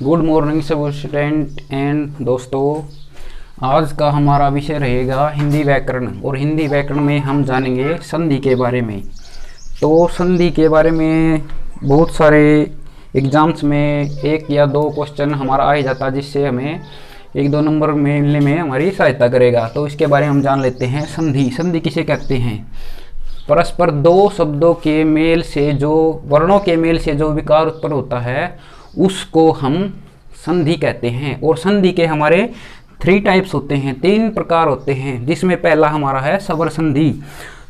Good morning सब student and दोस्तों। आज का हमारा विषय रहेगा हिंदी व्याकरण, और हिंदी व्याकरण में हम जानेंगे संधि के बारे में। तो संधि के बारे में बहुत सारे एग्ज़ाम्स में 1 या 2 क्वेश्चन हमारा आ ही जाता है, जिससे हमें 1-2 नंबर मिलने में हमारी सहायता करेगा। तो इसके बारे में हम जान लेते हैं। संधि, संधि किसे कहते हैं? परस्पर दो शब्दों के मेल से जो वर्णों के मेल से जो विकार उत्पन्न होता है उसको हम संधि कहते हैं। और संधि के हमारे 3 टाइप्स होते हैं, 3 प्रकार होते हैं, जिसमें पहला हमारा है स्वर संधि।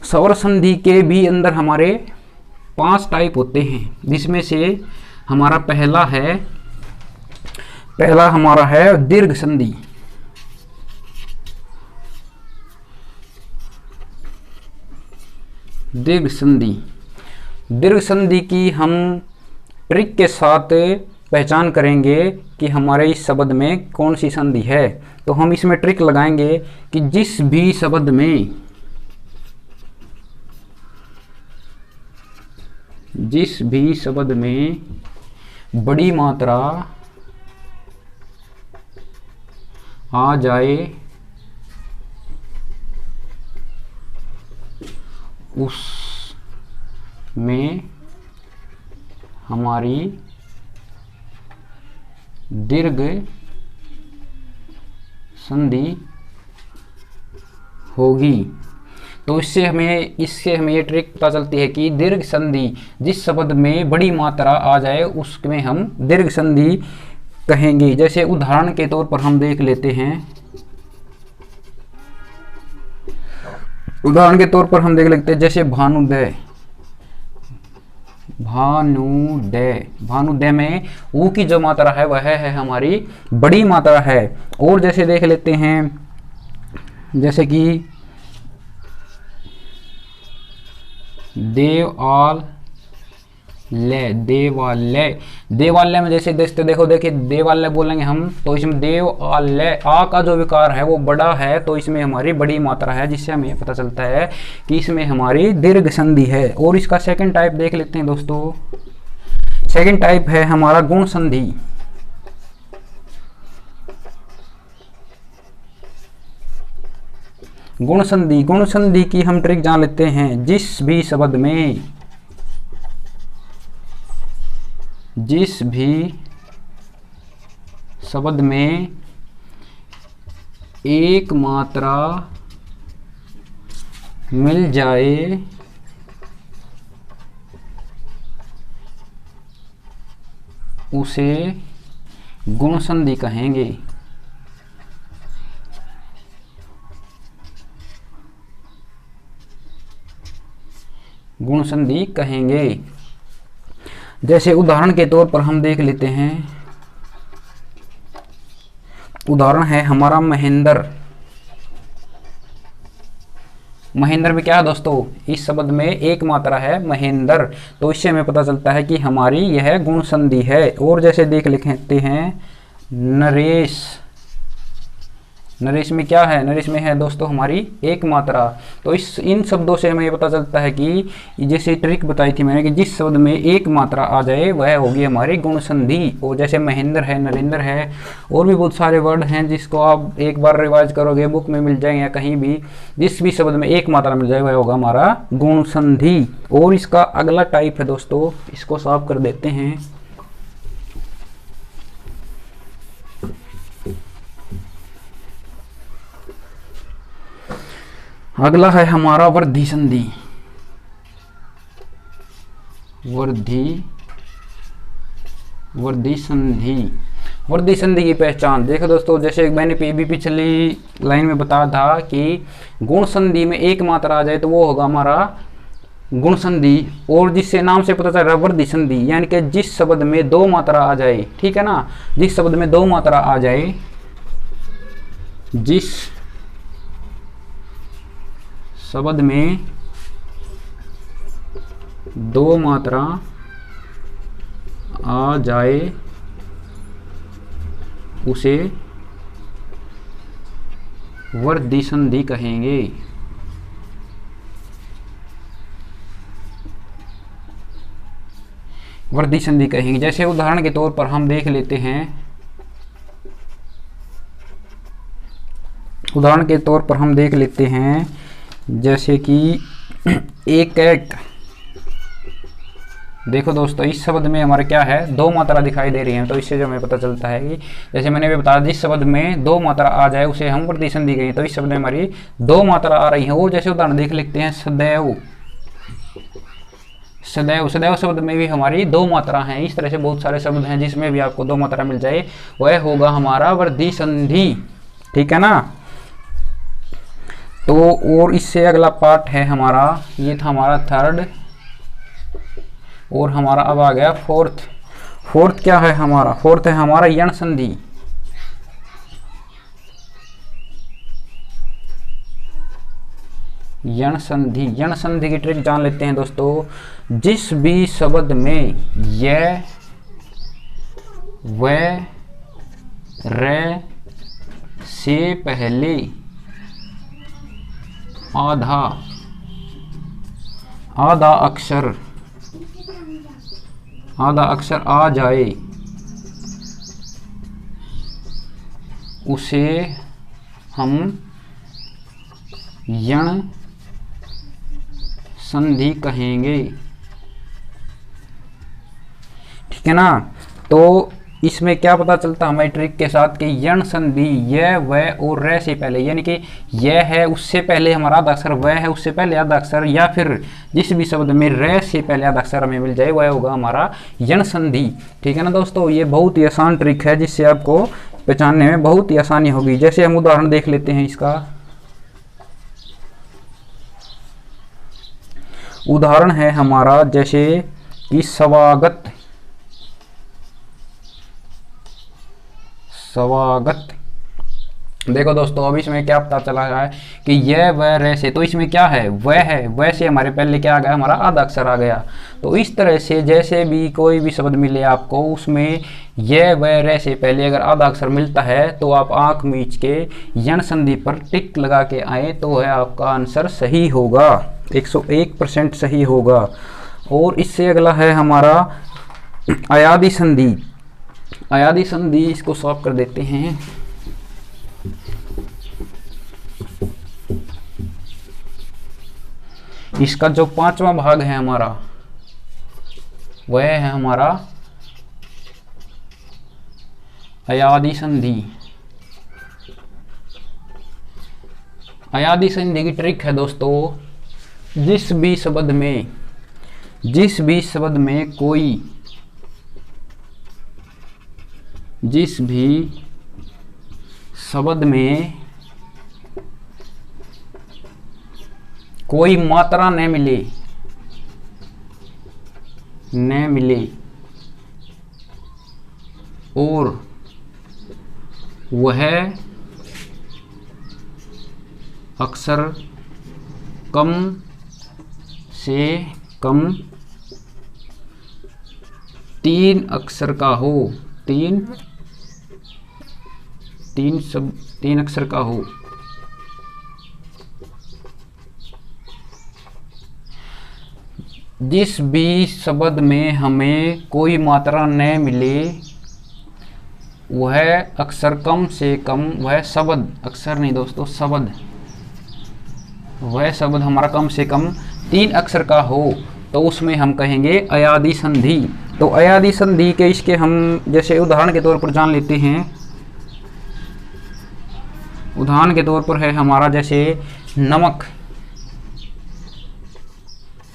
स्वर संधि के भी अंदर हमारे 5 टाइप होते हैं, जिसमें से हमारा पहला हमारा है दीर्घ संधि। दीर्घ संधि, दीर्घ संधि की हम ट्रिक के साथ पहचान करेंगे कि हमारे इस शब्द में कौन सी संधि है। तो हम इसमें ट्रिक लगाएंगे कि जिस भी शब्द में बड़ी मात्रा आ जाए उसमें हमारी दीर्घ संधि होगी। तो इससे हमें ये ट्रिक पता चलती है कि दीर्घ संधि, जिस शब्द में बड़ी मात्रा आ जाए उसमें हम दीर्घ संधि कहेंगे। जैसे उदाहरण के तौर पर हम देख लेते हैं, जैसे भानुदय। भानुदय में ऊ की जो मात्रा है वह है हमारी बड़ी मात्रा है। और जैसे देख लेते हैं, जैसे कि देवालय में जैसे देखिए देवालय बोलेंगे हम, तो इसमें देवालय आ का जो विकार है वो बड़ा है, तो इसमें हमारी बड़ी मात्रा है, जिससे हमें पता चलता है कि इसमें हमारी दीर्घ संधि है। और इसका सेकंड टाइप देख लेते हैं दोस्तों। सेकंड टाइप है हमारा गुण संधि। गुण संधि की हम ट्रिक जान लेते हैं। जिस भी शब्द में एक मात्रा मिल जाए उसे गुण संधि कहेंगे। गुण संधि कहेंगे। जैसे उदाहरण के तौर पर हम देख लेते हैं, उदाहरण है हमारा महेंद्र। महेंद्र में क्या है दोस्तों? इस शब्द में एक मात्रा है महेंद्र, तो इससे हमें पता चलता है कि हमारी यह गुण संधि है। और जैसे देख लेते हैं नरेश। नरेश में क्या है? नरेश में है दोस्तों हमारी एक मात्रा। तो इन शब्दों से हमें पता चलता है कि जैसे ट्रिक बताई थी मैंने कि जिस शब्द में एक मात्रा आ जाए वह होगी हमारी गुण संधि। और जैसे महेंद्र है, नरेंद्र है, और भी बहुत सारे वर्ड हैं जिसको आप एक बार रिवाइज करोगे, बुक में मिल जाएंगे या कहीं भी। जिस भी शब्द में एक मात्रा मिल जाए वह होगा हमारा गुण संधि। और इसका अगला टाइप है दोस्तों, इसको साफ कर देते हैं। अगला है हमारा वृद्धि संधि। वृद्धि संधि की पहचान देखो दोस्तों। जैसे मैंने भी पिछली लाइन में बताया था कि गुण संधि में एक मात्रा आ जाए तो वो होगा हमारा गुण संधि। और जिससे नाम से पता चल रहा है वृद्धि संधि, यानी कि जिस शब्द में 2 मात्रा आ जाए, ठीक है ना, जिस शब्द में 2 मात्रा आ जाए, जिस शब्द में 2 मात्रा आ जाए उसे वृद्धि संधि कहेंगे। वृद्धि संधि कहेंगे। जैसे उदाहरण के तौर पर हम देख लेते हैं, उदाहरण के तौर पर हम देख लेते हैं जैसे कि एक एक। देखो दोस्तों, इस शब्द में हमारे क्या है, दो मात्रा दिखाई दे रही है, तो इससे जो हमें पता चलता है कि जैसे मैंने भी बताया, जिस शब्द में दो मात्रा आ जाए उसे हम वृद्धि संधि कहें। तो इस शब्द में हमारी दो मात्रा आ रही है। और जैसे उदाहरण देख लेते हैं, सदैव। सदैव, सदैव शब्द में भी हमारी दो मात्रा हैं। इस तरह से बहुत सारे शब्द हैं जिसमें भी आपको दो मात्रा मिल जाए, वह होगा हमारा वृद्धि संधि। ठीक है ना। तो और इससे अगला पार्ट है हमारा, ये था हमारा थर्ड, और हमारा अब आ गया फोर्थ। फोर्थ क्या है हमारा, फोर्थ है हमारा यण संधि। यण संधि, यण संधि की ट्रिक जान लेते हैं दोस्तों। जिस भी शब्द में य, व, र से पहले आधा अक्षर आ जाए उसे हम यण संधि कहेंगे। ठीक है ना। तो इसमें क्या पता चलता हमारी ट्रिक के साथ कि यण संधि य, व और र से पहले, यानी कि य है उससे पहले हमारा आधा अक्षर, व है उससे पहले आधा अक्षर, या फिर जिस भी शब्द में र से पहले आधा अक्षर हमें मिल जाए वह होगा हमारा यण संधि। ठीक है ना दोस्तों, ये बहुत ही आसान ट्रिक है जिससे आपको पहचानने में बहुत ही आसानी होगी। जैसे हम उदाहरण देख लेते हैं इसका। उदाहरण है हमारा जैसे कि स्वागत। स्वागत। देखो दोस्तों, अब इसमें क्या पता चला है कि यह व र से, तो इसमें क्या है, वह है, वह से हमारे पहले क्या आ गया, हमारा आधा अक्षर आ गया। तो इस तरह से जैसे भी कोई भी शब्द मिले आपको, उसमें यह व र से पहले अगर आधा अक्षर मिलता है तो आप आंख मीच के यण संधि पर टिक लगा के आए तो वह आपका आंसर सही होगा, 101% सही होगा। और इससे अगला है हमारा अयादि संधि। अयादि संधि, इसको सॉल्व कर देते हैं। इसका जो पांचवा भाग है हमारा, वह है हमारा अयादि संधि। अयादि संधि की ट्रिक है दोस्तों, जिस भी शब्द में कोई, जिस भी शब्द में कोई मात्रा न मिले और वह अक्षर कम से कम 3 अक्षर का हो, 3 अक्षर का हो। जिस भी शब्द में हमें कोई मात्रा न मिले वह अक्षर कम से कम, वह शब्द, अक्षर नहीं दोस्तों, शब्द, वह शब्द हमारा कम से कम 3 अक्षर का हो तो उसमें हम कहेंगे अयादि संधि। तो अयादि संधि के इसके हम जैसे उदाहरण के तौर पर जान लेते हैं। उदाहरण के तौर पर है हमारा जैसे नमक।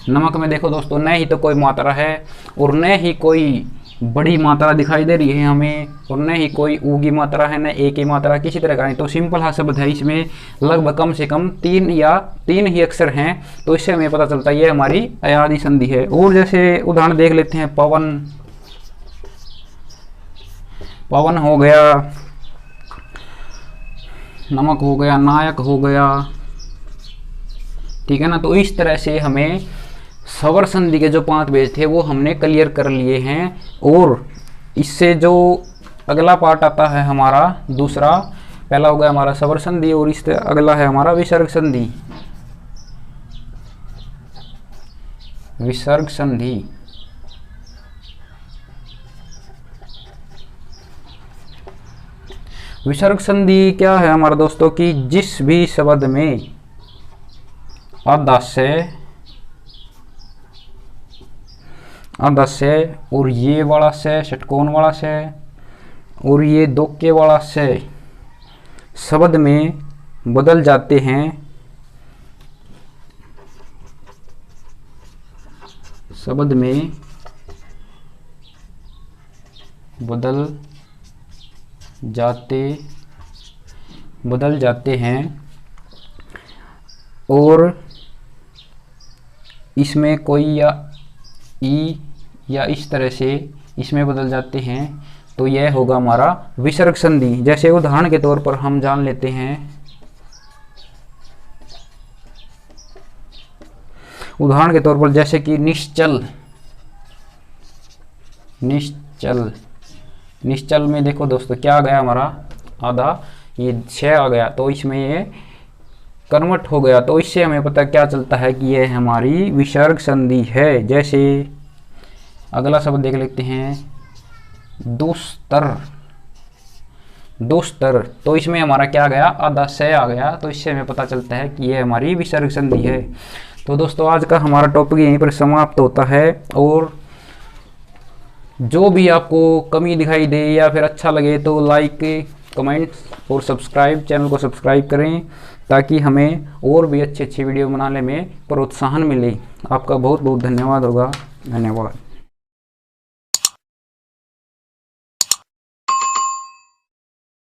नमक में देखो दोस्तों, न ही तो कोई मात्रा है और न ही कोई बड़ी मात्रा दिखाई दे रही है हमें, और न ही कोई ऊ की मात्रा है, न ए की मात्रा, किसी तरह का नहीं। तो सिंपल हा शब्द है, इसमें लगभग कम से कम 3 ही अक्षर हैं। तो इससे हमें पता चलता है ये हमारी अयादि संधि है। और जैसे उदाहरण देख लेते हैं, पवन। पवन हो गया, नमक हो गया, नायक हो गया। ठीक है ना। तो इस तरह से हमें स्वर संधि के जो 5 पेज थे वो हमने क्लियर कर लिए हैं। और इससे जो अगला पार्ट आता है हमारा दूसरा, पहला हो गया हमारा स्वर संधि और इससे अगला है हमारा विसर्ग संधि। विसर्ग संधि। विसर्ग संधि क्या है हमारे दोस्तों की जिस भी शब्द में आधा से और ये वाला से षटकोण वाला से और ये दोके वाला से शब्द में बदल जाते हैं, शब्द में बदल जाते हैं और इसमें कोई या ई या इस तरह से इसमें बदल जाते हैं, तो यह होगा हमारा विसर्ग संधि। जैसे उदाहरण के तौर पर हम जान लेते हैं, उदाहरण के तौर पर जैसे कि निश्चल, निश्चल में देखो दोस्तों क्या आ गया हमारा आधा, ये 6 आ गया, तो इसमें ये कन्वर्ट हो गया, तो इससे हमें पता क्या चलता है कि यह हमारी विसर्ग संधि है। जैसे अगला शब्द देख लेते हैं, दुस्तर, तो इसमें हमारा क्या आ गया आधा से आ गया, तो इससे हमें पता चलता है कि यह हमारी विसर्ग संधि है। तो दोस्तों आज का हमारा टॉपिक यहीं पर समाप्त होता है, और जो भी आपको कमी दिखाई दे या फिर अच्छा लगे तो लाइक, कमेंट और सब्सक्राइब, चैनल को सब्सक्राइब करें ताकि हमें और भी अच्छी वीडियो बनाने में प्रोत्साहन मिले। आपका बहुत बहुत धन्यवाद होगा। धन्यवाद।